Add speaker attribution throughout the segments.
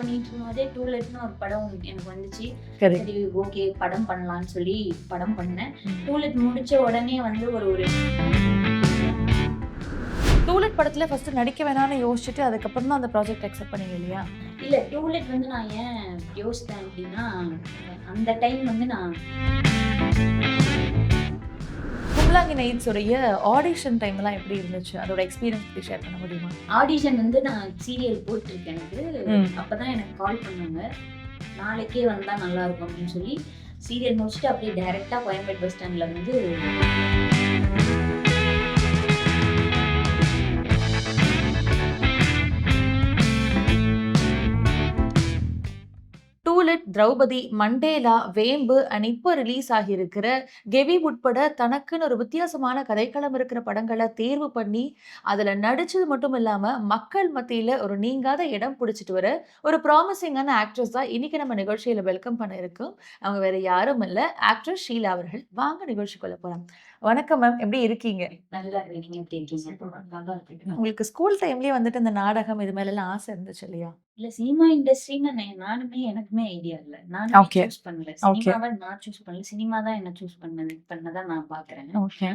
Speaker 1: பண்ணிட்டு இருக்கும்போதே டூலெட்னு ஒரு படம் எனக்கு வந்துச்சு.
Speaker 2: கரெக்ட்.
Speaker 1: சரி ஓகே படம் பண்ணலாம்னு சொல்லி படம் பண்ணேன். டூலெட் முடிச்ச உடனே வந்து ஒரு
Speaker 2: டூலெட் படத்துல ஃபர்ஸ்ட் நடிக்க வேணாம்னு யோசிச்சுட்டு அதுக்கப்புறம் தான் அந்த ப்ராஜெக்ட் அக்செப்ட் பண்ணீங்க இல்லையா?
Speaker 1: இல்ல டூலெட் வந்து நான் ஏன் யோசித்தேன் அப்படின்னா, அந்த டைம் வந்து நான்
Speaker 2: கும்பலாங்கி நைட்ஸ் உடைய ஆடிஷன் டைம்லாம் எப்படி இருந்துச்சு? அதோட எக்ஸ்பீரியன்ஸ் பத்தி ஷேர் பண்ண முடியுமா?
Speaker 1: ஆடிஷன் வந்து நான் சீரியல் போட்டிருக்கேன் எனக்கு. அப்பதான் எனக்கு கால் பண்ணாங்க. நாளைக்கே வந்தா நல்லா இருக்கும் அப்படின்னு சொல்லி சீரியல் முடிச்சுட்டு அப்படியே டைரக்டா கோயம்பேடு பஸ் ஸ்டாண்ட்ல வந்து
Speaker 2: டூலெட், திரௌபதி, மண்டேலா, வேம்பு அண்ட் இப்போ ரிலீஸ் ஆகியிருக்கிற கெவி உட்பட தனக்குன்னு ஒரு வித்தியாசமான கதைக்களம் இருக்கிற படங்களை தேர்வு பண்ணி அதில் நடிச்சது மட்டும் இல்லாமல் மக்கள் மத்தியில் ஒரு நீங்காத இடம் பிடிச்சிட்டு வர ஒரு ப்ராமிசிங்கான ஆக்ட்ரஸ் தான் இன்னைக்கு நம்ம நிகழ்ச்சியில் வெல்கம் பண்ண இருக்கோம். அவங்க வேற யாரும் இல்லை, ஆக்ட்ரஸ் ஷீலா அவர்கள். வாங்க நிகழ்ச்சிக்குள்ள போகலாம். வணக்கம் மேம், எப்படி இருக்கீங்க?
Speaker 1: நல்லா இருக்கு. நீங்க எப்படி இருக்கீங்க? நல்லா இருக்கு.
Speaker 2: உங்களுக்கு ஸ்கூல் டைம்லயே வந்துட்டு இந்த நாடகம் இது மேல எல்லாம் ஆசை இருந்துச்சு இல்லையா?
Speaker 1: இல்ல சினிமா இண்டஸ்ட்ரின்னு எனக்குமே ஐடியா இல்ல. நானுமே
Speaker 2: Okay.
Speaker 1: சூஸ் பண்ணல.
Speaker 2: Okay.
Speaker 1: சினிமாவை நான் சூஸ் பண்ணல. சினிமா தான் என்ன சூஸ் பண்ணதா நான் பாக்குறேன்.
Speaker 2: Okay.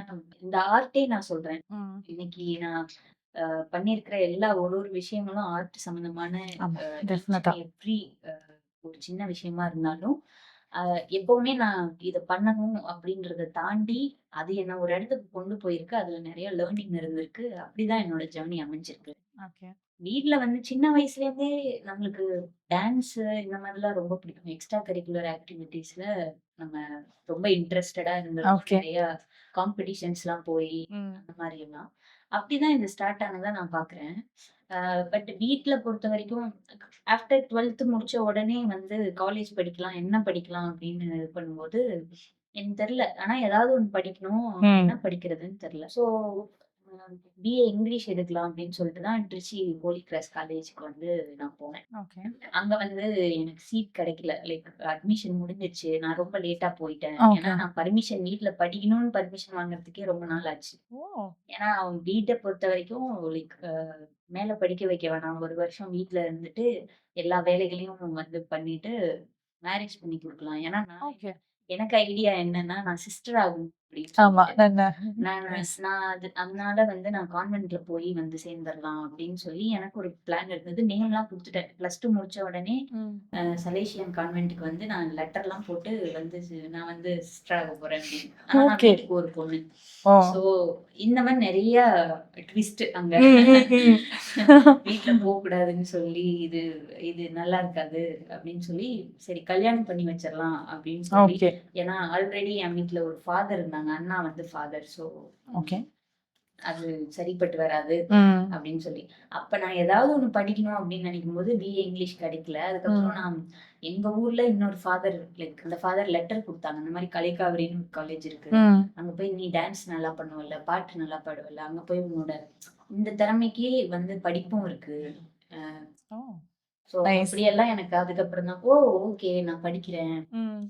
Speaker 1: இந்த ஆர்ட்டே நான் சொல்றேன். இன்னைக்கு நான் பண்ணியிருக்கிற எல்லா ஒரு விஷயங்களும் ஆர்ட் சம்பந்தமான
Speaker 2: ஆமா, டெஃபினட்டா.
Speaker 1: எவ்ரி ஒரு சின்ன விஷயமா இருந்தாலும் எப்பவுமே நான் இத பண்ணணும் அப்படின்றத தாண்டி அது என்ன ஒரு இடத்துக்கு கொண்டு போயிருக்கு. அதுல நிறைய லேர்னிங் இருந்திருக்கு. அப்படிதான் என்னோட ஜர்னி அமைஞ்சிருக்கு.
Speaker 2: ஓகே.
Speaker 1: வீட்ல வந்து சின்ன வயசுல இருந்தே நம்மளுக்கு டான்ஸ் இந்த மாதிரிலாம் ரொம்ப பிடிக்கும். எக்ஸ்ட்ரா கரிக்குலர் ஆக்டிவிட்டீஸ்ல நம்ம ரொம்ப இன்ட்ரெஸ்டடா இருந்திருக்கோம்.
Speaker 2: Okay.
Speaker 1: நிறைய காம்படிஷன்ஸ்லாம் போய் அந்த மாதிரி எல்லாம். அப்படிதான் இது ஸ்டார்ட் ஆனதா நான் பாக்குறேன். பட் வீட்ல பொறுத்த வரைக்கும் ஆஃப்டர் 12th முடிச்ச உடனே வந்து காலேஜ் படிக்கலாம், என்ன படிக்கலாம் அப்படின்னு இது பண்ணும்போது எனக்கு தெரியல. ஆனா ஏதாவது ஒண்ணு படிக்கணும். என்ன படிக்கிறதுன்னு தெரியல. ஸோ பிஏ இங்கிலீஷ் எடுக்கலாம் அப்படின்னு சொல்லிட்டு தான் திருச்சி ஹோலி கிராஸ் காலேஜ்க்கு வந்து நான் போனேன்.
Speaker 2: ஓகே.
Speaker 1: அங்க வந்து எனக்கு சீட் கிடைக்கல. லைக் அட்மிஷன் முடிஞ்சிருச்சு. நான் ரொம்ப லேட்டா போயிட்டேன்.
Speaker 2: Okay.
Speaker 1: ஏன்னா நான் பர்மிஷன் வீட்ல படிக்கணும்னு பர்மிஷன் வாங்குறதுக்கே ரொம்ப நாள் ஆச்சு.
Speaker 2: ஓ.
Speaker 1: ஏன்னா அவங்க வீட்டை பொறுத்த வரைக்கும் லைக் மேல படிக்க வைக்க வேணாம். ஒரு வருஷம் வீட்ல இருந்துட்டு எல்லா வேலைகளையும் வந்து பண்ணிட்டு மேரேஜ் பண்ணி குடுக்கலாம். ஏன்னா
Speaker 2: ஓகே.
Speaker 1: எனக்கு ஐடியா என்னன்னா, நான் சிஸ்டர் ஆகணும் அப்படின்னு
Speaker 2: ஆமா.
Speaker 1: சொல்லிட்டு. நான் அதனால வந்து நான் கான்வென்ட்ல போய் வந்து சேர்ந்துரலாம் அப்படின்னு சொல்லி எனக்கு ஒரு பிளான் இருந்தது. நேம்லாம் குடுத்துட்டேன். +2 முடிச்ச உடனே சலேசியன் கான்வென்ட்க்கு வந்து நான் லெட்டர்லாம் போட்டு வந்து நான் வந்து சிஸ்டர் ஆக போறேன் அப்படின்னு. ஆனா நான்
Speaker 2: Okay.
Speaker 1: வீட்டுக்கு ஒரு பொண்ணு.
Speaker 2: ஓ.
Speaker 1: சோ இந்த மாதிரி நிறைய ட்விஸ்ட் அங்க. வீட்ல போகக்கூடாதுன்னு சொல்லி இது இது நல்லா இருக்காது அப்படின்னு சொல்லி சரி கல்யாணம் பண்ணி வச்சிடலாம் அப்படின்னு சொல்லி.
Speaker 2: Okay.
Speaker 1: ஏன்னா ஆல்ரெடி என் வீட்ல ஒரு ஃபாதர் இருந்தாங்க. அண்ணா வந்து ஃபாதர். So
Speaker 2: Okay.
Speaker 1: அது சரிப்பட்டு வராது அப்படின்னு சொல்லி. அப்ப நான் ஏதாவது ஒண்ணு படிக்கணும் அப்படின்னு நினைக்கும்போது பிஏ இங்கிலீஷ் கிடைக்கல. அதுக்கப்புறம் நான் எங்க ஊர்ல இன்னொரு ஃபாதர் லைக் அந்த ஃபாதர் லெட்டர் கொடுத்தாங்க. இந்த மாதிரி கலைக்காவிரின்னு ஒரு காலேஜ் இருக்கு. அங்க போய் நீ டான்ஸ் நல்லா பண்ணுவல்ல, பாட்டு நல்லா பாடுவல்ல, அங்க போய் உன்னோட இந்த திறமைக்கு வந்து படிப்பும் இருக்கு. சோ அப்படியெல்லாம் எனக்கு அதுக்கப்புறம் தான் ஓகே நான் படிக்கிறேன்.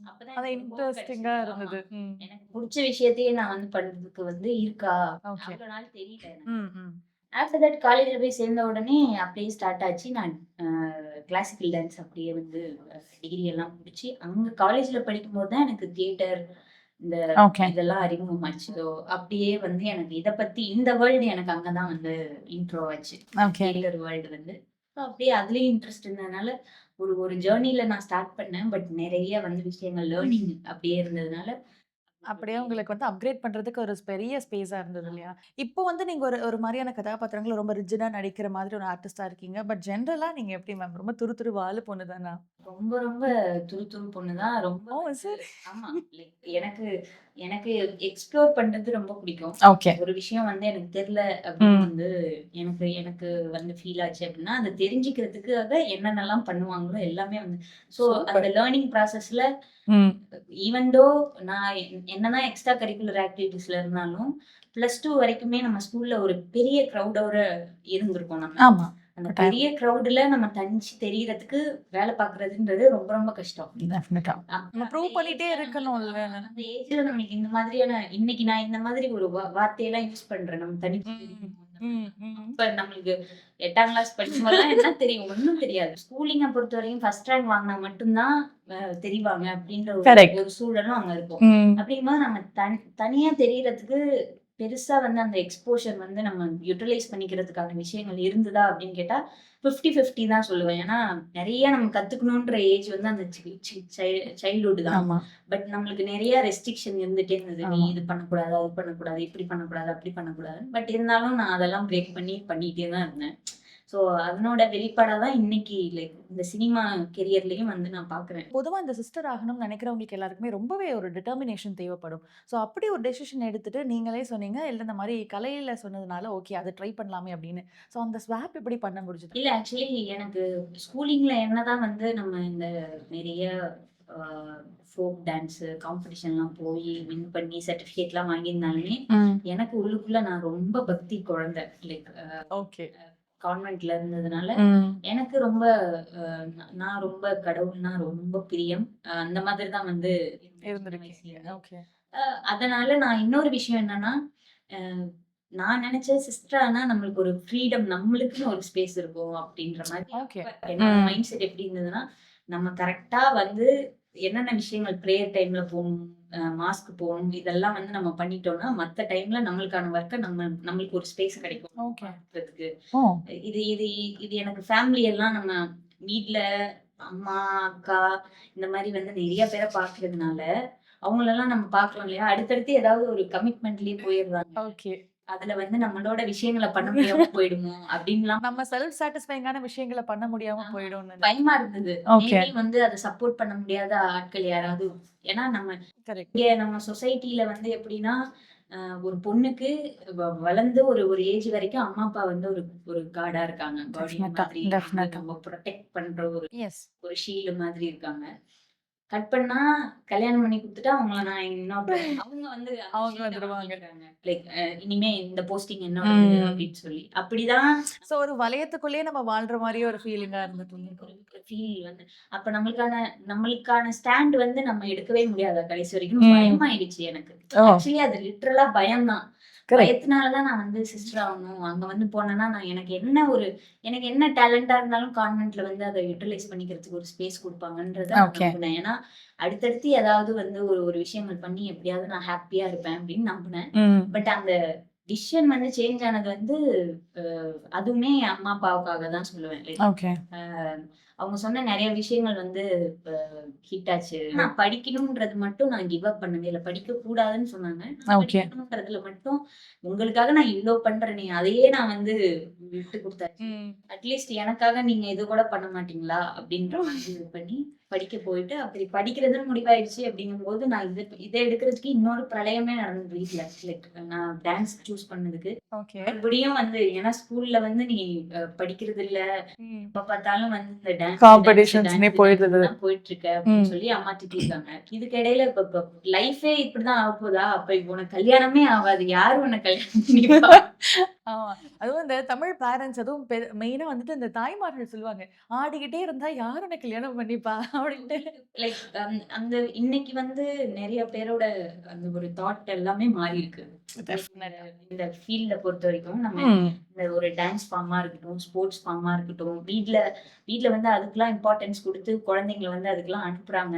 Speaker 1: அப்பதான்
Speaker 2: அது
Speaker 1: எனக்கு hope
Speaker 2: இன்ட்ரெஸ்டிங்கா
Speaker 1: கிடைச்சது.
Speaker 2: இருந்தது.
Speaker 1: ஆமா. எனக்கு பிடிச்ச விஷயத்தையே நான் வந்து பண்றதுக்கு வந்து இருக்கா
Speaker 2: Okay.
Speaker 1: அவ்வளவு நாள் தெரியல எனக்கு. ஆஃப்டர் தட் காலேஜ்ல போய் சேர்ந்த உடனே அப்படியே ஸ்டார்ட் ஆச்சு. நான் கிளாசிக்கல் டான்ஸ் அப்படியே வந்து டிகிரி எல்லாம் முடிச்சு அங்க காலேஜ்ல படிக்கும்போது தான் எனக்கு தியேட்டர் இந்த
Speaker 2: Okay.
Speaker 1: இதெல்லாம் அறிமுகமாச்சு. ஸோ அப்படியே வந்து எனக்கு இத பத்தி இந்த வேர்ல்டு எனக்கு அங்கதான் வந்து இன்ட்ரோ ஆச்சு.
Speaker 2: Okay.
Speaker 1: தியேட்டர் வேர்ல்டு வந்து. So அப்படியே அதுலயும் இன்ட்ரெஸ்ட் இருந்ததுனால ஒரு ஜேர்னில நான் ஸ்டார்ட் பண்ணேன். பட் நிறைய வந்து விஷயங்கள் லேர்னிங் அப்படியே இருந்ததுனால
Speaker 2: அப்படியே உங்களுக்கு வந்து அப்கிரேட் பண்றதுக்கு ஒரு பெரிய ஸ்பேஸா இருந்தது இல்லையா? இப்போ வந்து நீங்க ஒரு மாதிரியான கதாபாத்திரங்கள ரொம்ப ரிஜிடா நடிக்கிற மாதிரி ஒரு ஆர்டிஸ்டா இருக்கீங்க. பட் ஜெனரலா நீங்க எப்படி மேம்? ரொம்ப துரு வாலு பொண்ணு தானா?
Speaker 1: ரொம்ப ரொம்ப துரு பொண்ணுதான். ரொம்ப
Speaker 2: ஓ,
Speaker 1: வந்து
Speaker 2: சரி.
Speaker 1: ஆமா. லைக் எனக்கு எனக்கு எக்ஸ்ப்ளோர் பண்றது ரொம்ப பிடிக்கும்.
Speaker 2: ஓகே.
Speaker 1: ஒரு விஷயம் வந்து எனக்கு தெரியல அப்படின்னு வந்து எனக்கு எனக்கு வந்து ஃபீல் ஆச்சு அப்படின்னா, அதை தெரிஞ்சுக்கிறதுக்காக என்னென்னலாம் பண்ணுவாங்களோ எல்லாமே வந்து ஸோ அந்த லேர்னிங் ப்ராசஸ்ல ஈவன் தோ நான் என்னதான் எக்ஸ்ட்ரா கரிக்குலர் ஆக்டிவிட்டீஸ்ல இருந்தாலும் +2 வரைக்குமே நம்ம ஸ்கூல்ல ஒரு பெரிய க்ரௌடோட இருந்திருக்கோம் நம்ம.
Speaker 2: ஆமா.
Speaker 1: அந்த பெரிய க்ரௌட்ல நம்ம தனிச்சு தெரியறதுக்கு வேலை பாக்குறதுன்றது ரொம்ப ரொம்ப கஷ்டம்.
Speaker 2: டெஃபினட்டா. நம்ம ப்ரூவ் பண்ணிட்டே இருக்கணும்ல.
Speaker 1: அந்த ஏஜ்ல நமக்கு இந்த மாதிரியான இன்னைக்கு நான் இந்த மாதிரி ஒரு வார்த்தையெல்லாம் யூஸ் பண்றேன். நம்ம தனிச்சு தெரியணும். இப்ப நம்மளுக்கு 8ஆம் கிளாஸ் படிக்கும்போதெல்லாம் என்ன தெரியும்? ஒண்ணும் தெரியாது. ஸ்கூலிங்க பொறுத்தவரைக்கும் ஃபர்ஸ்ட் ரேங்க் வாங்குனா மட்டும் தான் தெரிவாங்க அப்படின்ற
Speaker 2: கரெக்ட்.
Speaker 1: ஒரு சூழலும் அங்க இருக்கும். அப்படிங்கும்போது நம்ம தனியா தெரியறதுக்கு பெருசா வந்து அந்த எக்ஸ்போஷர் வந்து நம்ம யுட்டிலைஸ் பண்ணிக்கிறதுக்கான விஷயங்கள் இருந்ததா அப்படின்னு கேட்டா 50-50 தான் சொல்லுவேன். ஏன்னா நெறைய நம்ம கத்துக்கணுன்ற ஏஜ் வந்து அந்த சைல்ட்ஹுட் தான்.
Speaker 2: ஆமா.
Speaker 1: பட் நம்மளுக்கு நெறைய ரெஸ்ட்ரிக்ஷன் இருந்துட்டே இருந்தது. நீ
Speaker 2: ஆமா.
Speaker 1: இது பண்ணக்கூடாது, அது பண்ணக்கூடாது, இப்படி பண்ணக்கூடாது, அப்படி பண்ணக்கூடாது. பட் இருந்தாலும் நான் அதெல்லாம் பிரேக் பண்ணிட்டே தான் இருந்தேன். ஸோ அதனோட வெளிப்பாடா தான் இன்னைக்கு லைக் இந்த சினிமா கெரியர்லயும் வந்து நான் பார்க்குறேன்.
Speaker 2: பொதுவா இந்த சிஸ்டர் ஆகணும்னு நினைக்கிறவங்களுக்கு எல்லாருக்குமே ரொம்பவே ஒரு டிட்டர்மினேஷன் தேவைப்படும். ஸோ அப்படி ஒரு டெசிஷன் எடுத்துட்டு நீங்களே சொன்னீங்க, இல்ல இந்த மாரி கலையில சொன்னதுனால ஓகே அத ட்ரை பண்ணலாமே அப்படின்னு. ஸோ அந்த ஸ்வாப் எப்படி பண்ண முடிஞ்சது?
Speaker 1: இல்ல ஆக்சுவலி எனக்கு ஸ்கூலிங்ல என்னதான் வந்து நம்ம இந்த நெறைய ஆ ஃபோக் டான்ஸ் காம்படிஷன்லாம் போய் வின் பண்ணி சர்டிஃபிகேட்லாம் வாங்கியிருந்தாலுமே, எனக்கு உள்ளுக்குள்ள நான் ரொம்ப பக்தி குழந்தை. Like
Speaker 2: okay.
Speaker 1: கான்வென்ட்ல இருந்ததுனால, எனக்கு ரொம்ப நான் ரொம்ப கடவுள்னா ரொம்ப பிரியம். அந்த மாதிரி தான் வந்து சின்ன
Speaker 2: இருந்திருக்கீங்க.
Speaker 1: வயசுலேருந்து.
Speaker 2: ஓகே.
Speaker 1: அ அதனால நான் இன்னொரு விஷயம் என்னன்னா, அ நான் நெனச்சேன் சிஸ்டர் ஆனா நம்மளுக்கு ஒரு ஃப்ரீடம் நம்மளுக்குன்னு ஒரு ஸ்பேஸ் இருக்கும் அப்டின்ற மாரி
Speaker 2: ஓகே.
Speaker 1: அப்ப என்னோட மைண்ட் செட் எப்டி இருந்ததுன்னா, நம்ம கரெக்ட்டா வந்து என்னென்ன விஷயங்கள் பிரேயர் டைம்ல போணும், மாஸ்க்கு போணும், இதெல்லாம் வந்து நம்ம பண்ணிட்டோம்னா, மத்த டைம்ல நம்மளுக்கான ஒர்க்க நம்மளுக்கு ஒரு ஸ்பேஸ் கிடைக்கும்
Speaker 2: ஓகே.
Speaker 1: பண்றதுக்கு.
Speaker 2: ஓ!
Speaker 1: இது இது இது எனக்கு ஃபேமிலி எல்லாம் நம்ம வீட்ல அம்மா, அக்கா இந்த மாரி வந்து நெறைய பேர பார்க்கிறதுனால, அவங்களெல்லாம் நம்ம பார்க்குறோம் இல்லையா? அடுத்தடுத்து ஏதாவது ஒரு கமிட்மெண்ட்லயே போயிடுறாங்க.
Speaker 2: ஓகே.
Speaker 1: அதுல வந்து நம்மளோட விஷயங்கள பண்ண முடியாம போயிடுமோ! அப்டின்லாம்
Speaker 2: நம்ம செல்ஃப் சாட்டிஸ்ஃபைங்கான விஷயங்கள பண்ண முடியாம
Speaker 1: ஆமா.
Speaker 2: போயிடும்னு.
Speaker 1: பயமா இருந்தது.
Speaker 2: ஓகே.
Speaker 1: மேபி வந்து அத சப்போர்ட் பண்ண முடியாத ஆட்கள் யாராவது ஏன்னா
Speaker 2: கரெக்ட்.
Speaker 1: இங்க நம்ம சொசைட்டில வந்து எப்டின்னா, அ ஒரு பொண்ணுக்கு வளர்ந்து ஒரு ஒரு ஏஜ் வரைக்கும் அம்மா, அப்பா வந்து ஒரு ஒரு கார்டா இருக்காங்க. கார்டியன்
Speaker 2: டெஃபினட்டா,
Speaker 1: மாதிரி வந்து
Speaker 2: டெஃபினட்டா.
Speaker 1: நம்ம புரொடெக்ட் பண்ற ஒரு
Speaker 2: எஸ்.
Speaker 1: ஒரு ஷீல்டு மாதிரி இருக்காங்க. கட் பண்ணா கல்யாணம் பண்ணி குடுத்துட்டா அவங்கள நான் அவங்க வந்து அந்த
Speaker 2: அவங்க
Speaker 1: ஷீல்ட
Speaker 2: வந்துருவாங்க.
Speaker 1: வாங்கிக்கிறாங்க. லைக் இனிமே இந்த போஸ்டிங் என்னோடது அப்டின்னு சொல்லி. அப்படிதான்
Speaker 2: சோ ஒரு வலயத்துக்குள்ளேயே நம்ம வாழ்ற மாரியே ஒரு ஃபீலிங்கா இருந்துட்டு இருந்திருக்கும்.
Speaker 1: ஒரு ஃபீல் வந்து அப்ப நம்மளுக்கான ஸ்டாண்ட் வந்து நம்ம எடுக்கவே முடியாதா கடைசி வரைக்கும் பயமாயிடுச்சு எனக்கு.
Speaker 2: ஓ!
Speaker 1: ஆக்சுவலி அது லிட்டரலா பயம் தான்.
Speaker 2: கரெக்ட்.
Speaker 1: பயத்தினால தான் நான் வந்து சிஸ்டர் ஆகணும். அங்க வந்து போனேன்னா, நான் எனக்கு என்ன டேலண்டா இருந்தாலும் கான்வென்ட்ல வந்து அத யுட்டிலைஸ் பண்ணிக்கிறதுக்கு ஒரு ஸ்பேஸ் குடுப்பாங்கன்றத நான்
Speaker 2: ஓகே.
Speaker 1: நம்புனேன். ஏன்னா, அடுத்தடுத்து ஏதாவது வந்து ஒரு ஒரு விஷயங்கள் பண்ணி எப்படியாவது நான் ஹேப்பியா இருப்பேன் அப்படின்னு நம்புனேன். பட் அந்த டிசிஷன் வந்து சேஞ்ச் ஆனது வந்து அ அதுவுமே என் அம்மா, அப்பாவுக்காக தான் சொல்லுவேன். Like
Speaker 2: okay.
Speaker 1: அ அவங்க சொன்ன நெறைய விஷயங்கள் வந்து ஹிட் ஆச்சு. நான் படிக்கணும்ன்றது மட்டும் நான் கிவ் அப் பண்ணவே இல்ல. படிக்கக்கூடாதுன்னு சொன்னாங்க. நான்
Speaker 2: ஓகே.
Speaker 1: படிக்கணும்ன்றதுல மட்டும் உங்களுக்காக நான் இவ்ளோ பண்றேனே, அதையே நான் வந்து விட்டு குடுத்தாச்சு. அட்லீஸ்ட் எனக்காக நீங்க இது கூட பண்ண மாட்டீங்களா? அப்படின்ற மாதிரி இது பண்ணி படிக்க போயிட்டு, அப்படி படிக்கிறதுன்னு முடிவாயிடுச்சு அப்படிங்கும்போது, நான் இத எடுக்கிறதுக்கு இன்னொரு பிரளயமே நடந்தது வீட்ல. லைக் நான் டான்ஸ் சூஸ் பண்ணதுக்கு.
Speaker 2: ஓகே.
Speaker 1: மறுபடியும் வந்து ஏன்னா ஸ்கூல்ல வந்து நீ படிக்கிறது இல்ல. எப்ப பார்த்தாலும் வந்து இந்த
Speaker 2: காம்படிஷன்ஸ்னே போயிடுது.
Speaker 1: தான் போயிட்டு இருக்க அப்படின்னு சொல்லி அம்மா திட்டிருக்காங்க. இதுக்கு இடையில இப்ப லைஃபே இப்படிதான் ஆகப்போதா? அப்ப உனக்கு கல்யாணமே ஆவாது. யாரு உன்ன கல்யாணம் பண்ணிப்பா?
Speaker 2: ஆமா. அதுவும் இந்த தமிழ் பேரண்ட்ஸ் அதுவும் மெயினா வந்துட்டு இந்த தாய்மார்கள் சொல்லுவாங்க. "ஆடிக்கிட்டே இருந்தா யார் உன்ன கல்யாணம் பண்ணிப்பா?" அப்படின்ட்டு.
Speaker 1: லைக் அந்த இன்னைக்கு வந்து நெறைய பேரோட அந்த ஒரு தாட் எல்லாமே மாறியிருக்கு.
Speaker 2: டெஃபினட்டா.
Speaker 1: இந்த ஃபீல்ட பொறுத்தவரைக்கும் நம்ம இந்த ஒரு டான்ஸ் ஃபார்மா இருக்கட்டும், ஸ்போர்ட்ஸ் ஃபார்மா இருக்கட்டும், வீட்ல வீட்ல வந்து அதுக்கெல்லாம் இம்பார்ட்டன்ஸ் குடுத்து குழந்தைங்கள வந்து அதுக்கெல்லாம் அனுப்புறாங்க.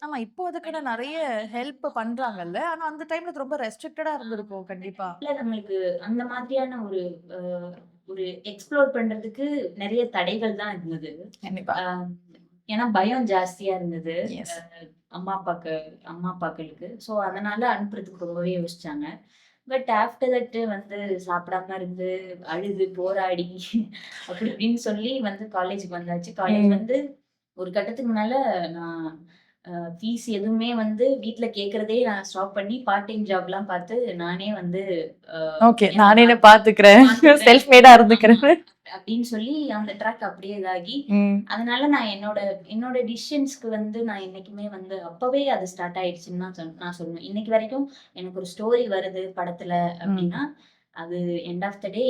Speaker 2: ஆமா. இப்போ அதுக்கான நெறைய ஹெல்ப் பண்றாங்கல்ல. ஆனா அந்த டைம்ல அது ரொம்ப ரெஸ்ட்ரிக்டடா இருந்திருக்கும் கண்டிப்பா.
Speaker 1: நம்மளுக்கு அந்த மாதிரியான ஒரு அ ஒரு எக்ஸ்ப்ளோர் பண்றதுக்கு நெறைய தடைகள் தான் இருந்தது.
Speaker 2: கண்டிப்பா.
Speaker 1: அ ஏன்னா பயம் ஜாஸ்தியா இருந்தது.
Speaker 2: எஸ்.
Speaker 1: அம்மா, அப்பாக்கு அம்மா, அப்பாக்களுக்கு. ஸோ அதனால அனுப்புறதுக்கு ரொம்பவே யோசிச்சாங்க. பட் ஆஃப்டர் தட் வந்து சாப்பிடாம இருந்து, அழுது, போராடி அப்படி இப்படின்னு சொல்லி வந்து காலேஜ்க்கு வந்தாச்சு. காலேஜ் வந்து ஒரு கட்டத்துக்கு மேல நான் ஃபீஸ் எதுவுமே வந்து வீட்ல கேட்கிறதே நான் ஸ்டாப் பண்ணி பார்ட் டைம் ஜாப்லாம் பார்த்து நானே வந்து அ
Speaker 2: ஓகே.
Speaker 1: என்ன
Speaker 2: நானே என்ன பாத்துக்கிறேன்.
Speaker 1: பார்த்துக்கிறேன்.
Speaker 2: செல்ஃப் மேடா
Speaker 1: ஆமா.
Speaker 2: இருந்துக்கிறேன்.
Speaker 1: அப்படின்னு சொல்லி அந்த ட்ராக் அப்படியே இதாகி, அதனால நான் என்னோட என்னோட டிசிஷன்ஸ்க்கு வந்து நான் என்னைக்குமே வந்து அப்பவே அது ஸ்டார்ட் ஆயிடுச்சுன்னு தான் நான் சொல்லுவேன். இன்னைக்கு வரைக்கும் எனக்கு ஒரு ஸ்டோரி வருது படத்துல அப்படின்னா, அது எண்ட் ஆஃப் த டே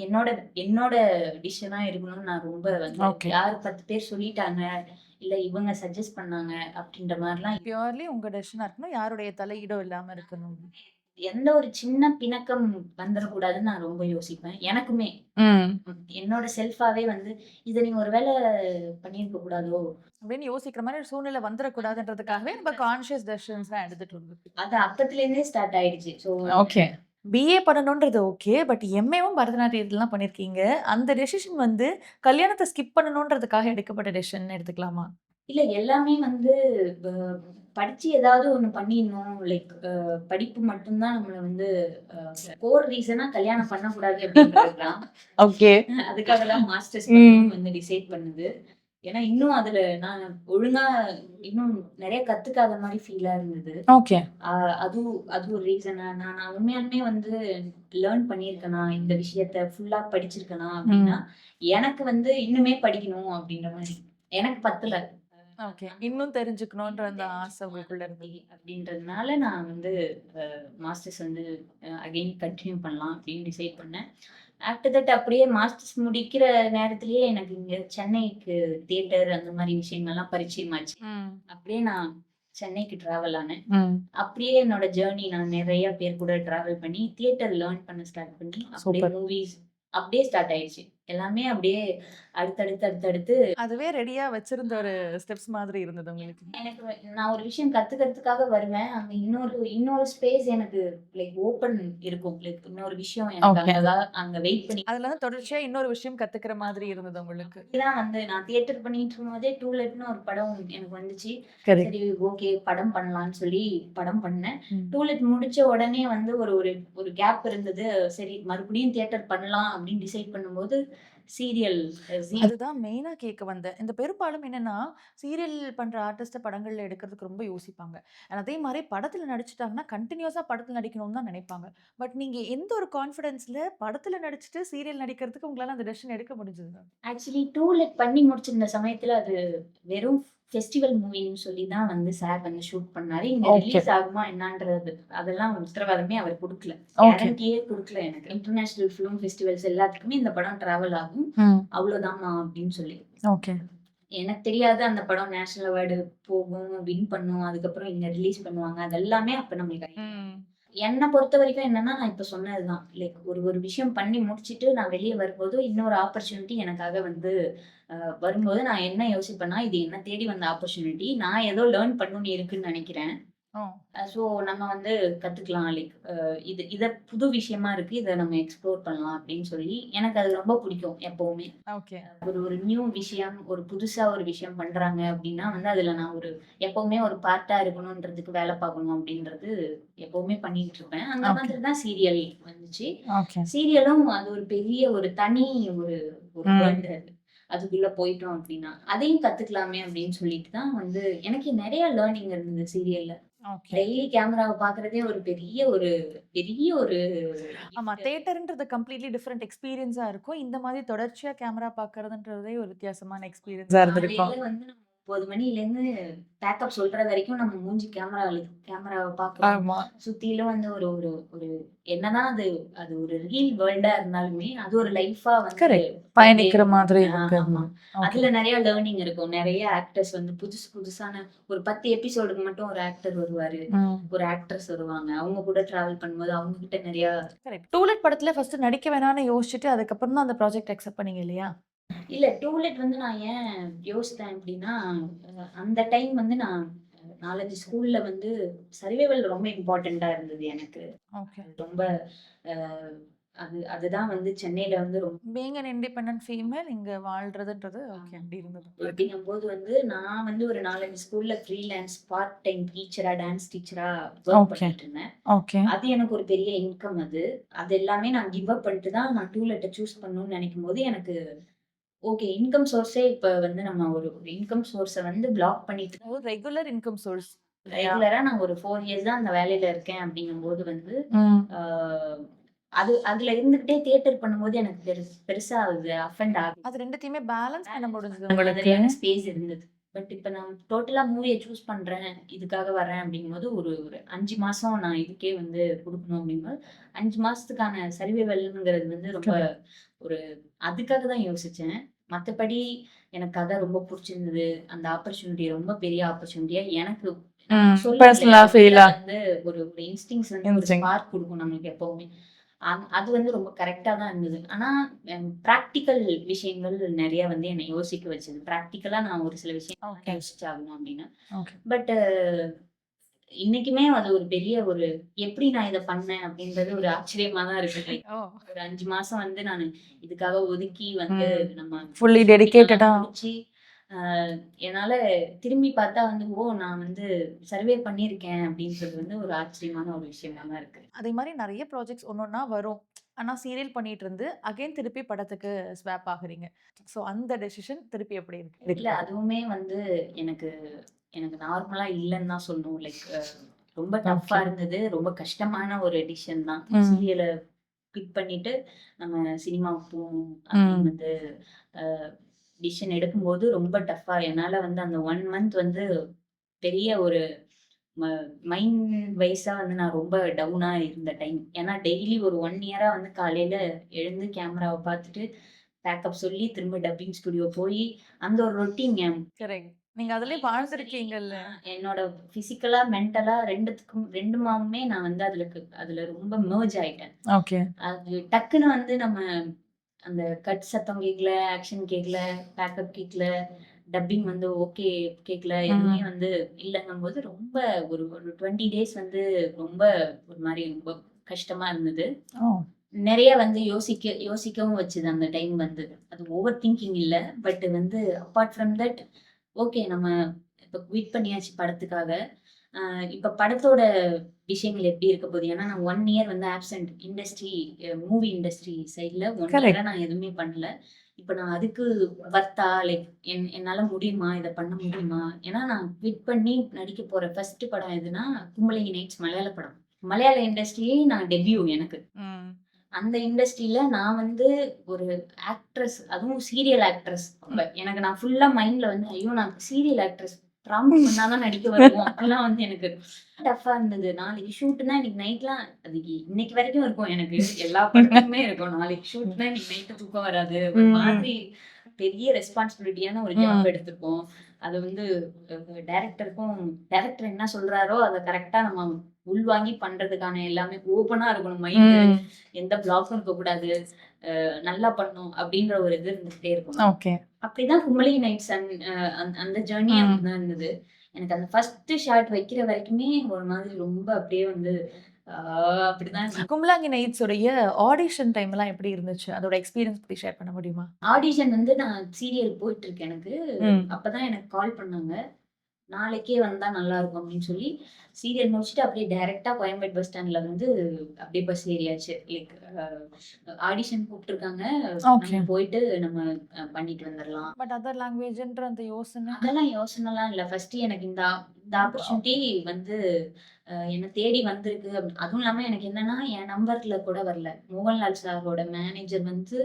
Speaker 1: என்னோட என்னோட டிசிஷனா இருக்கணும்னு நான் ரொம்ப வந்து
Speaker 2: ஓகே.
Speaker 1: யார் 10 பேர் சொல்லிட்டாங்க, இல்ல இவங்க சஜெஸ்ட் பண்ணாங்க அப்படின்ற மாரிலாம்
Speaker 2: பியூர்லி உங்க டெசிஷனா இருக்கணும். யாருடைய தலையீடும் இல்லாம இருக்கணும்.
Speaker 1: எந்த ஒரு சின்ன பிணக்கம் வந்துடக்கூடாதுன்னு நான் ரொம்ப யோசிப்பேன். எனக்குமே. என்னோட செல்ஃபாவே வந்து, இத நீ ஒரு வேள பண்ணியிருக்க கூடாதோ!
Speaker 2: அப்படின்னு யோசிக்கிற மாரி ஒரு சூழ்நிலை வந்துரக்கூடாதுன்றதுக்காகவே நம்ம கான்ஷியஸ் டெசிஷன்ஸ்லாம் எடுத்துட்டு இருந்தோம்.
Speaker 1: அது அப்பத்துலேருந்தே ஸ்டார்ட் ஆயிடுச்சு.
Speaker 2: ஓகே. பிஏ பண்ணணும்ன்றது ஓகே. பட் எம்ஏவும் பரதநாட்டியத்துலலாம் பண்ணியிருக்கீங்க. அந்த டெசிஷன் வந்து கல்யாணத்த ஸ்கிப் பண்ணணும்ன்றதுக்காக எடுக்கப்பட்ட டெசிஷன்னு எடுத்துக்கலாமா?
Speaker 1: இல்ல எல்லாமே வந்து ப படிச்சு ஏதாவது ஒண்ணு பண்ணிடணும். லைக் படிப்பு மட்டும் தான் நம்மள வந்து கோர் ரீசனா கல்யாணம் பண்ணக்கூடாது அப்படின்றது தான்.
Speaker 2: ஓகே.
Speaker 1: அதுக்காக தான் மாஸ்டர்ஸ் பண்ணணும்னு வந்து டிசைட் பண்ணது. ஏன்னா இன்னும் அதுல நான் ஒழுங்கா இன்னும் நெறைய கத்துக்காத மாரி ஃபீலா இருந்தது.
Speaker 2: ஓகே.
Speaker 1: அதுவும் அது ஒரு ரீசனா நான் உண்மையாலுமே வந்து லேர்ன் பண்ணியிருக்கேனா, இந்த விஷயத்த ஃபுல்லா படிச்சிருக்கேனா அப்படின்னா, எனக்கு வந்து இன்னுமே படிக்கணும் அப்படின்ற மாரி. எனக்கு பத்தல.
Speaker 2: ஓகே. இன்னும் தெரிஞ்சுக்கணுன்ற அந்த ஆசை உங்களுக்குள்ள இருந்தது.
Speaker 1: அப்படின்றதுனால நான் வந்து மாஸ்டர்ஸ் வந்து அகைன் கன்டின்யூ பண்ணலாம் அப்படின்னு டிசைட் பண்ணேன். ஆஃப்டர் தட் அப்படியே மாஸ்டர்ஸ் முடிக்கிற நேரத்திலேயே எனக்கு இங்க சென்னைக்கு தியேட்டர் அந்த மாரி விஷயங்கள்லாம் பரிச்சயமாச்சு. அப்படியே நான் சென்னைக்கு டிராவல் ஆனேன். அப்படியே என்னோட ஜர்னி நான் நெறைய பேர் கூட டிராவல் பண்ணி தியேட்டர் லேர்ன் பண்ண ஸ்டார்ட் பண்ணி, அப்படியே மூவிஸ் அப்படியே ஸ்டார்ட் ஆயிடுச்சு. எல்லாமே அப்படியே அடுத்தடுத்து
Speaker 2: அதுவே ரெடியா வச்சிருந்த ஒரு ஸ்டெப்ஸ் மாதிரி இருந்தது உங்களுக்கு.
Speaker 1: எனக்கு நான் ஒரு விஷயம் கத்துக்கிறதுக்காக வருவேன். அங்க இன்னொரு ஸ்பேஸ் எனக்கு லைக் ஓப்பன் இருக்கும். லைக் இன்னொரு விஷயம் எனக்கு அங்க வெயிட் பண்ணி
Speaker 2: அதுல இருந்து தொடர்ச்சியா இன்னொரு விஷயம் கத்துக்கிற மாதிரி இருந்தது உங்களுக்கு.
Speaker 1: தான் வந்து நான் தியேட்டர் பண்ணிட்டு இருக்கும்போதே டூலெட்ன்னு ஒரு படம் எனக்கு வந்துச்சு. சரி ஓகே படம் பண்ணலாம்னு சொல்லி படம் பண்ணேன். டூலெட் முடிச்ச உடனே வந்து ஒரு ஒரு ஒரு கேப் இருந்தது. சரி மறுபடியும் தியேட்டர் பண்ணலாம் அப்படின்னு டிசைட் பண்ணும்போது சீரியல்
Speaker 2: அதுதான் மெயினா கேட்க வந்தேன். இந்த பெரும்பாலும் என்னன்னா, சீரியல் பண்ற ஆர்டிஸ்ட்ட படங்கள்ல எடுக்கிறதுக்கு ரொம்ப யோசிப்பாங்க. அதே மாரி படத்துல நடிச்சுட்டாங்கன்னா, கன்டினியூஸா படத்துல நடிக்கணும்னு தான் நினைப்பாங்க. பட் நீங்க எந்த ஒரு கான்ஃபிடன்ஸ்ல படத்துல நடிச்சுட்டு சீரியல் நடிக்கிறதுக்கு உங்களால அந்த டெசிஷன் எடுக்க முடிஞ்சது?
Speaker 1: ஆக்சுவலி டூலெட் பண்ணி முடிச்சிருந்த சமயத்துல அது வெறும் ஃபெஸ்டிவல் மூவின்னு சொல்லி தான் வந்து சார் வந்து ஷூட் பண்ணாரு. இங்க ரிலீஸ் ஆகுமா என்னான்றது அதெல்லாம் உத்தரவாதமே அவர் குடுக்கல. கேரண்டியே குடுக்கல எனக்கு. இன்டர்நேஷனல் ஃபிலிம் ஃபெஸ்டிவல்ஸ் எல்லாத்துக்குமே இந்த படம் டிராவல் ஆகும். அவ்வளோதாம்மா அப்படின்னு சொல்லி.
Speaker 2: ஓகே.
Speaker 1: எனக்கு தெரியாது அந்த படம் நேஷனல் அவார்டு போகும், வின் பண்ணும். அதுக்கப்புறம் இங்க ரிலீஸ் பண்ணுவாங்க. அது எல்லாமே அப்ப நம்மளுக்கு என்ன பொறுத்தவரைக்கும் என்னன்னா, நான் இப்ப சொன்னதுதான். லைக் ஒரு ஒரு விஷயம் பண்ணி முடிச்சுட்டு நான் வெளிய வரும்போது, இன்னொரு ஆப்பர்ச்சுனிட்டி எனக்காக வந்து வரும்போது நான் என்ன யோசிப்பேன்னா, இது என்ன தேடி வந்த ஆப்பர்ச்சுனிட்டி. நான் ஏதோ லேர்ன் பண்ணணும்னு இருக்குன்னு நெனைக்கிறேன். ஸோ நம்ம வந்து கத்துக்கலாம். லைக் இத புது விஷயமா இருக்கு. இத நம்ம எக்ஸ்ப்ளோர் பண்ணலாம் அப்படின்னு சொல்லி, எனக்கு அது ரொம்ப பிடிக்கும் எப்பவுமே.
Speaker 2: ஓகே.
Speaker 1: ஒரு ஒரு நியூ விஷயம், ஒரு புதுசா ஒரு விஷயம் பண்றாங்க அப்படின்னா வந்து, அதுல நான் எப்பவுமே ஒரு பார்ட்டா இருக்கணுன்றதுக்கு வேலை பார்க்கணும் அப்படின்றது எப்பவுமே பண்ணிட்டு இருப்பேன். அந்த மாதிரி தான் சீரியல் வந்துச்சு. சீரியலும் அது ஒரு பெரிய ஒரு தனி ஒரு ஒரு வேர்ல்டு அது. அதுக்குள்ள போயிட்டோம் அப்படின்னா, அதையும் கத்துக்கலாமே அப்படின்னு சொல்லிட்டு தான் வந்து எனக்கு நெறைய லேர்னிங் இருந்தது சீரியல்ல. டெய்லி கேமராவ பார்க்குறதே ஒரு பெரிய ஒரு
Speaker 2: ஆமா. தியேட்டர்ன்றது கம்ப்ளீட்லி டிஃபரெண்ட் எக்ஸ்பீரியன்ஸா இருக்கும். இந்த மாதிரி தொடர்ச்சியா கேமரா பார்க்கறதுன்றதே ஒரு வித்தியாசமான எக்ஸ்பீரியன்ஸா இருந்திருக்கும்.
Speaker 1: காலையில வந்து நம்ம 9 மணிலேருந்து பேக்கப் சொல்ற வரைக்கும் நம்ம மூஞ்சி கேமராவ பார்க்குறோம்.
Speaker 2: ஆமா.
Speaker 1: சுத்திலும் வந்து ஒரு ஒரு ஒரு என்னதான் அது அது ஒரு ரியல் வேர்ல்டா இருந்தாலுமே, அது ஒரு லைஃபா வந்து
Speaker 2: பயணிக்கிற மாதிரி இருக்கு.
Speaker 1: ஆமா. அதுல நெறைய லேர்னிங் இருக்கும். நெறைய ஆக்டர்ஸ் வந்து புதுசான ஒரு 10 எபிசோடுக்கு மட்டும் ஒரு ஆக்டர் வருவாரு. ஒரு ஆக்ட்ரஸ் வருவாங்க. அவங்க கூட டிராவல் பண்ணும்போது அவங்க கிட்ட நெறைய
Speaker 2: டூலெட் படத்துல ஃபர்ஸ்ட் நடிக்க வேணாம்னு யோசிச்சுட்டு அதுக்கப்புறம் தான் அந்த ப்ராஜெக்ட் அக்செப்ட் பண்ணீங்க இல்லையா?
Speaker 1: இல்ல டூலெட் வந்து நான் ஏன் யோசித்தேன் அப்டின்னா, அந்த டைம் வந்து நான் 4, 5 ஸ்கூல்ல வந்து சர்வைவல் ரொம்ப இம்பார்ட்டன்ட்டா இருந்தது எனக்கு. ரொம்ப அ அதுதான் வந்து சென்னையில வந்து
Speaker 2: பீயிங் அன் இண்டிபெண்டன்ட் ஃபீமேல் இங்க வாழ்றதுன்றது ஓகே அப்படி இருந்தது.
Speaker 1: அப்படிங்கும்போது வந்து நான் வந்து ஒரு 4, 5 ஸ்கூல்ல ஃப்ரீலான்ஸ் பார்ட் டைம் டீச்சரா, டான்ஸ் டீச்சரா வொர்க் பண்ணிட்டு இருந்தேன். அது எனக்கு ஒரு பெரிய இன்கம் அது. அது எல்லாமே நான் கிவ் அப் பண்ணிட்டு தான் நான் டூலெட்ட சூஸ் பண்ணணும்னு நெனைக்கும்போது எனக்கு ஓகே. இன்கம் சோர்ஸே இப்ப வந்து நம்ம ஒரு இன்கம் சோர்ஸ வந்து பிளாக் பண்ணிட்டு
Speaker 2: ரெகுலர் இன்கம் சோர்ஸ்.
Speaker 1: ரெகுலரா நான் ஒரு 4 இயர்ஸ் தான் அந்த வேலையில இருக்கேன் அப்படிங்கும்போது வந்து, ஆ அதுல இருந்துகிட்டே தியேட்டர் பண்ணும்போது எனக்கு பெருசா அது அஃபெண்ட் ஆகல.
Speaker 2: அது 2த்தையுமே பேலன்ஸ் பண்ண முடிஞ்சது
Speaker 1: அந்த
Speaker 2: உங்களுக்கு.
Speaker 1: மாதிரியான ஸ்பேஸ் இருந்தது. பட் இப்ப நான் டோட்டலா மூவிய சூஸ் பண்றேன். இதுக்காக வரேன் அப்படிங்கும்போது ஒரு ஒரு 5 மாசம் நான் இதுக்கே வந்து குடுக்கணும் அப்படிங்கும்போது, 5 மாசத்துக்கான சர்வைவல்ங்கிறது வந்து ரொம்ப ஒரு அதுக்காக தான் யோசிச்சேன். மத்தபடி எனக்கு கதை ரொம்ப புடிச்சிருந்தது. அந்த ஆப்பர்ச்சுனிட்டி ரொம்ப பெரிய ஆப்பர்ச்சுனிட்டியா எனக்கு சொல்லுவேன்
Speaker 2: பர்சனலா
Speaker 1: இல்லையா? உள்ள
Speaker 2: ஃபீலா
Speaker 1: வந்து ஒரு ஒரு இன்ஸ்டிங்க்ட்ஸ் வந்து ஒரு
Speaker 2: இருந்துச்சுங்க.
Speaker 1: ஸ்பார்க் குடுக்கும் நம்மளுக்கு எப்பவுமே. அது வந்து ரொம்ப கரெக்ட்டா தான் இருந்தது. ஆனா பிராக்டிகல் விஷயங்கள் நெறைய வந்து என்ன யோசிக்க வச்சது. பிராக்டிகலா நான் ஒரு சில விஷயங்கள்லாம்
Speaker 2: ஓகே.
Speaker 1: யோசிச்சாகணும் அப்படின்னு.
Speaker 2: ஓகே.
Speaker 1: பட் இன்னைக்குமே அது ஒரு பெரிய ஒரு எப்படி நான் இத பண்ணேன் அப்படின்றது ஒரு ஆச்சரியமா தான் இருக்கு. Like
Speaker 2: oh!
Speaker 1: ஒரு 5 மாசம் வந்து நானு இதுக்காக ஒதுக்கி வந்து நம்ம
Speaker 2: ஃபுல்லி
Speaker 1: ஷூட்டிங்
Speaker 2: டெடிகேட்டடா.
Speaker 1: எல்லாம் முடிச்சு, அ என்னால திரும்பி பார்த்தா வந்து, ஓ! நான் வந்து சர்வே பண்ணியிருக்கேன் அப்படின்றது வந்து ஒரு ஆச்சரியமான ஒரு விஷயமா தான் இருக்கு.
Speaker 2: அதே மாரி நெறைய ப்ராஜெக்ட்ஸ் ஒன்னொன்னா வரும். ஆனா சீரியல் பண்ணிட்டு இருந்து, அகைன் திருப்பி படத்துக்கு ஸ்வாப் ஆகுறீங்க. ஸோ அந்த டெசிஷன் திருப்பி எப்படி இருக்கு?
Speaker 1: இல்ல அதுவுமே வந்து எனக்கு எனக்கு நார்மலா இல்லன்னு தான் சொல்லணும். லைக் ரொம்ப டஃப்பா
Speaker 2: ஓகே.
Speaker 1: இருந்தது. ரொம்ப கஷ்டமான ஒரு டிசிஷன் தான்.
Speaker 2: ம்.
Speaker 1: சீரியல குவிட் பண்ணிட்டு நம்ம சினிமாவுக்கு போணும் அப்படின்னு
Speaker 2: ம்.
Speaker 1: வந்து அ டிசிஷன் எடுக்கும்போது ரொம்ப டஃப்பா என்னால வந்து அந்த 1 மந்த் வந்து பெரிய ஒரு ம மைண்ட் வைஸா வந்து நான் ரொம்ப டவுனா இருந்த டைம். ஏன்னா டெய்லி ஒரு 1 இயரா வந்து காலையில எழுந்து கேமராவ பார்த்துட்டு, பேக்கப் சொல்லி திரும்ப டப்பிங் ஸ்டுடியோ போயி, அந்த ஒரு ரொட்டீன்
Speaker 2: கரெக்ட். நீங்க
Speaker 1: என்
Speaker 2: அதிலயே
Speaker 1: மைண்டும் சரி,
Speaker 2: வாழ்ந்திருக்கீங்கல்ல.
Speaker 1: என்னோட பிசிக்கலா, மென்டலா 2 நான் வந்து அதுல ரொம்ப மெர்ஜ் ஆயிட்டேன்.
Speaker 2: ஓகே.
Speaker 1: அது டக்குனு வந்து நம்ம அந்த கட் சத்தம் கேட்கல, ஆக்ஷன் கேட்கல, பேக்கப் கேட்கல, டப்பிங் வந்து ஓகே கேட்கல. எதுவுமே
Speaker 2: ம்.
Speaker 1: வந்து இல்லங்கும்போது ரொம்ப ஒரு ஒரு 20 டேஸ் வந்து ரொம்ப ஒரு மாரி ரொம்ப கஷ்டமா இருந்தது.
Speaker 2: ஓ!
Speaker 1: நெறைய வந்து யோசிக்கவும் வச்சது அந்த டைம் வந்து. அது ஓவர் திங்கிங் இல்ல. பட் வந்து அப்பார்ட் ஃப்ரம் தட் ஓகே நம்ம இப்ப குயிட் பண்ணியாச்சு படத்துக்காக. அ இப்ப படத்தோட விஷயங்கள் எப்படி இருக்க போகுது? ஏன்னா நான் 1 இயர் வந்து ஆப்சென்ட் மூவி இண்டஸ்ட்ரி சைட்ல 1 இயரா
Speaker 2: கரெக்ட்.
Speaker 1: நான் எதுவுமே பண்ணல. இப்ப நான் அதுக்கு வொர்த்தா லைக் என்னால முடியுமா? இத பண்ண முடியுமா? ஏன்னா நான் குவிட் பண்ணி நடிக்க போற ஃபர்ஸ்ட் படம் எதுன்னா, கும்பளங்கி நைட்ஸ் மலையாள படம். மலையாள இண்டஸ்ட்ரியே நான் டெபியூ எனக்கு.
Speaker 2: ம்.
Speaker 1: அந்த இண்டஸ்ட்ரியில நான் வந்து ஒரு ஆக்ட்ரஸ், அதுவும் சீரியல் ஆக்ட்ரஸ். அப்ப எனக்கு நான் ஃபுல்லா மைண்ட்ல வந்து, ஐயோ! நான் சீரியல் ஆக்ட்ரஸ் ப்ராம்ப்ட் பண்ணா தான் நடிக்க வருவோம். அப்படிலாம் வந்து எனக்கு டஃப்பா இருந்தது. நாளைக்கு ஷூட்னா இன்னைக்கு நைட்லாம் அது இன்னைக்கு வரைக்கும் இருக்கும் எனக்கு. எல்லா படத்துக்குமே இருக்கும். நாளைக்கு ஷூட்னா இன்னைக்கு நைட்டு தூக்கம் வராது. ஒரு
Speaker 2: ம்.
Speaker 1: மாதிரி பெரிய ரெஸ்பான்சிபிலிட்டியான ஒரு ஜாப்
Speaker 2: ம்.
Speaker 1: எடுத்திருக்கோம். அது வந்து டைரக்டர் என்ன சொல்றாரோ, அத கரெக்ட்டா நம்ம உள்வாங்கி பண்றதுக்கான எல்லாமே ஓப்பனா இருக்கணும் மைண்டு.
Speaker 2: ம்.
Speaker 1: எந்த பிளாக்கும் இருக்கக்கூடாது. நல்லா பண்ணணும் அப்டின்ற ஒரு இது இருந்துகிட்டே இருக்கணும்.
Speaker 2: ஓகே.
Speaker 1: அப்படிதான் கும்பளி நைட்ஸ் அந்த ஜர்னி
Speaker 2: ம்.
Speaker 1: அப்படிதான் இருந்தது. எனக்கு அந்த ஃபர்ஸ்ட் ஷாட் வைக்கிற வரைக்குமே ஒரு மாதிரி ரொம்ப அப்படியே வந்து ஆ அப்படிதான் இருந்தது.
Speaker 2: கும்பலாங்கி நைட்ஸ் உடைய ஆடிஷன் டைம்லாம் எப்படி இருந்துச்சு? அதோட எக்ஸ்பீரியன்ஸ் பத்தி ஷேர் பண்ண முடியுமா?
Speaker 1: ஆடிஷன் வந்து நான் சீரியல் போயிட்டு இருக்கு எனக்கு.
Speaker 2: ம்.
Speaker 1: அப்பதான் எனக்கு கால் பண்ணாங்க. நாளைக்கே வந்தா நல்லாருக்கும் அப்படின்னு சொல்லி, சீரியல் முடிச்சுட்டு அப்படியே டைரக்ட்டா கோயம்பேடு பஸ் ஸ்டாண்ட்ல வந்து அப்படியே பஸ் ஏறியாச்சு. லைக் ஆடிஷன் கூப்ட்டுருக்காங்க.
Speaker 2: ஓகே.
Speaker 1: நம்ம போயிட்டு நம்ம பண்ணிட்டு வந்துரலாம்.
Speaker 2: பட் அதர் லாங்குவேஜ்ன்ற அந்த யோசனை?
Speaker 1: அதெல்லாம் யோசனைலாம் இல்ல. ஃபர்ஸ்ட் எனக்கு இந்த ஆப்பர்ச்சுனிட்டி வந்து என்ன தேடி வந்திருக்கு. அதுவும் இல்லாம எனக்கு என்னன்னா, என் நம்பர்ல கூட வரல. மோகன்லால் சாரோட மேனேஜர் வந்து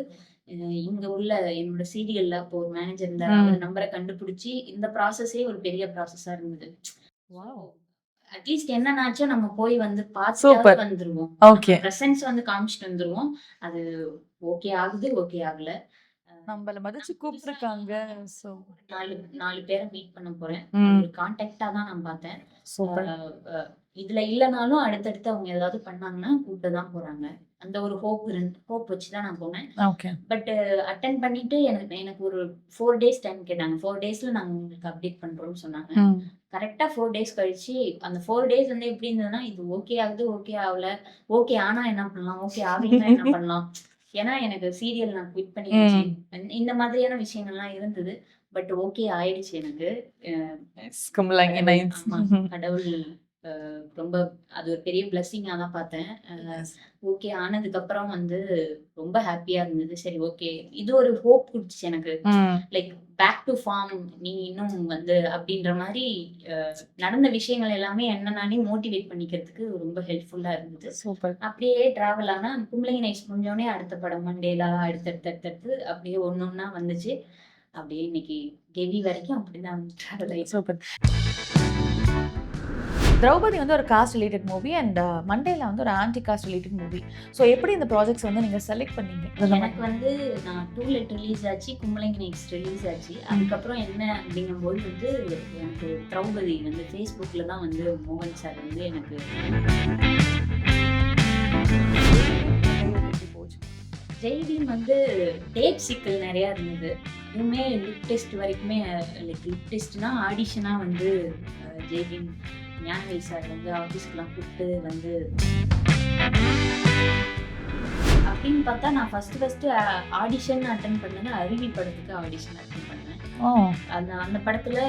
Speaker 1: அ இங்க உள்ள என்னோட சீரியல்ல அப்போ ஒரு மேனேஜர் இருந்தாரு. அவர்
Speaker 2: ம்.
Speaker 1: நம்பர கண்டுபிடிச்சு இந்த ப்ராசஸே ஒரு பெரிய ப்ராசஸா இருந்தது. So
Speaker 2: wow!
Speaker 1: அட்லீஸ்ட் என்னன்னாச்சும் நம்ம போய் வந்து பார்த்துட்டாவது
Speaker 2: சூப்பர்.
Speaker 1: வந்துருவோம். நம்ம
Speaker 2: ஓகே.
Speaker 1: பிரசன்ஸ் வந்து காமிச்சுட்டு வந்துருவோம். அது ஓகே ஆகுது, ஓகே ஆகல.
Speaker 2: நம்மள மதிச்சு
Speaker 1: நான் புதுசா
Speaker 2: கூப்ட்டுருக்காங்க. ஸோ
Speaker 1: 4 பேர மீட் பண்ண போறேன். அது
Speaker 2: ம்.
Speaker 1: ஒரு கான்டாக்ட்டா தான் நான் பார்த்தேன். அ
Speaker 2: சூப்பர்.
Speaker 1: அ இதுல இல்லனாலும் அடுத்தடுத்து அவங்க ஏதாவது பண்ணாங்கன்னா கூப்பிட தான் போறாங்க. அந்த ஒரு ஹோப் வச்சு தான் நான் போனேன்.
Speaker 2: ஓகே.
Speaker 1: பட் அட்டெண்ட் பண்ணிட்டு எனக்கு எனக்கு ஒரு 4 டேஸ் டைம் கேட்டாங்க. 4 டேஸ்ல நாங்க உங்களுக்கு அப்டேட் பண்றோம்னு சொன்னாங்க.
Speaker 2: ம்.
Speaker 1: கரெக்ட்டா 4 டேஸ் கழிச்சு அந்த 4 டேஸ் வந்து எப்படி இருந்ததுன்னா, இது ஓகே ஆகுது, ஓகே ஆவல. ஓகே ஆனா என்ன பண்ணலாம்? ஓகே ஆகலைன்னா என்ன பண்ணலாம்? ஏன்னா எனக்கு சீரியல் நான் குவிட் பண்ணியாச்சு.
Speaker 2: ம்.
Speaker 1: இந்த மாதிரியான விஷயங்கள்லாம் இருந்தது. பட் ஓகே ஆயிடுச்சு எனக்கு. அ
Speaker 2: கும்பலாங்கி
Speaker 1: கடவுள்
Speaker 2: நைட்ஸ்.
Speaker 1: ஆமா. கடவுள் ரொம்ப அது ஒரு பெரிய பிளெஸ்ஸிங்கா தான் பார்த்தேன்.
Speaker 2: எஸ்.
Speaker 1: ஓகே ஆனதுக்கப்புறம் வந்து ரொம்ப ஹேப்பியா இருந்தது. சரி ஓகே. இது ஒரு ஹோப் குடுத்துச்சு எனக்கு.
Speaker 2: ம்.
Speaker 1: லைக் பேக் டூ ஃபார்ம் நீ இன்னும் வந்து அப்டின்ற மாரி அ நடந்த விஷயங்கள் எல்லாமே என்ன நானே மோட்டிவேட் பண்ணிக்கிறதுக்கு ரொம்ப ஹெல்ப்ஃபுல்லா இருந்தது.
Speaker 2: சூப்பர்.
Speaker 1: அப்படியே டிராவல் ஆனா கும்பளங்கி நைட்ஸ் முடிஞ்சோனே அடுத்த படம் மண்டேலா அடுத்தடுத்து அப்படியே ஒண்ணொன்னா வந்துச்சு. அப்படியே இன்னைக்கு கெவி வரைக்கும் அப்படிதான் டிராவல் ஆயிட்டு இருக்கு.
Speaker 2: சூப்பர். திரௌபதி வந்து ஒரு காஸ்ட் ரிலேட்டட் மூவி அண்ட் மண்டேல வந்து ஒரு anti cost related movie. So எப்படி இந்த ப்ராஜெக்ட்ஸ் வந்து நீங்க செலக்ட் பண்ணீங்க?
Speaker 1: எனக்கு வந்து நான் டூலெட் ரிலீஸ் ஆச்சு, கும்பளைங்க நெக்ஸ்ட் ரிலீஸ் ஆச்சு. அதுக்கப்புறம் என்ன அப்படிங்கும்போது வந்து எனக்கு திரௌபதி வந்து ஃபேஸ்புக்ல தான் வந்து மோகன் சார் வந்து எனக்கு ஜெய்பீம் வந்து டேப் சிக்கல் நிறையா இருந்தது. இதுவுமே லிப் டெஸ்ட் வரைக்குமே லிப் டெஸ்ட்னா ஆடிஷனாக வந்து ஜெய்பீம் ஞானவேல் சார் வந்து ஆஃபீஸ்க்குலாம் கூப்பிட்டு வந்து அப்படின்னு பார்த்தா நான் ஃபஸ்ட்டு ஆடிஷன் அட்டன் பண்ணது அருவி படத்துக்கு ஆடிஷன் அட்டன் பண்ணேன். அந்த அந்த படத்தில்